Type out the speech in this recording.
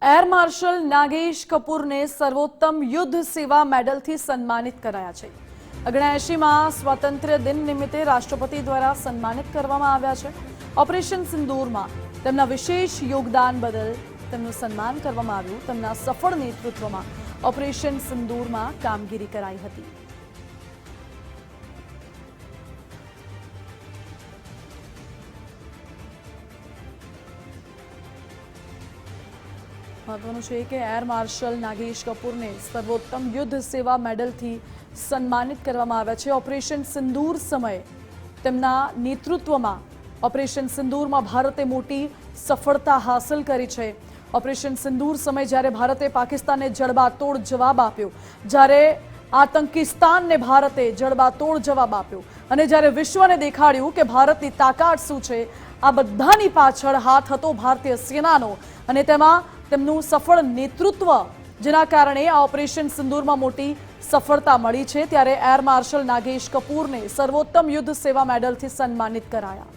Air marshal Nagesh કપૂરને સર્વોત્તમ યુદ્ધ સેવા મેડલથી સન્માનિત કરાયા છે। 79માં સ્વાતંત્ર્ય દિન નિમિત્તે રાષ્ટ્રપતિ દ્વારા સન્માનિત કરવામાં આવ્યા છે। ઓપરેશન સિંદૂરમાં તેમના વિશેષ યોગદાન બદલ તેમનું સન્માન કરવામાં આવ્યું। તેમના સફળ નેતૃત્વમાં ઓપરેશન સિંદૂરમાં કામગીરી કરાઈ હતી। महत्वનું છે કે એર માર્શલ નાગેશ કપૂરને સર્વોત્તમ યુદ્ધ સેવા મેડલથી સન્માનિત કરવામાં આવ્યા છે। ઓપરેશન સિંદૂર સમયે તેમના નેતૃત્વમાં ઓપરેશન સિંદૂરમાં ભારતે મોટી સફળતા હાંસલ કરી છે। ઓપરેશન સિંદૂર સમયે જ્યારે ભારતે પાકિસ્તાનને જડબાતોડ જવાબ આપ્યો, જ્યારે આતંકિસ્તાનને ભારતે જડબાતોડ જવાબ આપ્યો અને જ્યારે વિશ્વને દેખાડ્યું કે ભારતની તાકાત શું છે, આ બધાની પાછળ હાથ હતો ભારતીય સેનાનો અને તેમાં તેમનું સફળ નેતૃત્વ, જેના કારણે આ ઓપરેશન સિંદૂરમાં મોટી સફળતા મળી છે। ત્યારે એર માર્શલ નાગેશ કપૂરને સર્વોત્તમ યુદ્ધ સેવા મેડલથી સન્માનિત કરાયા।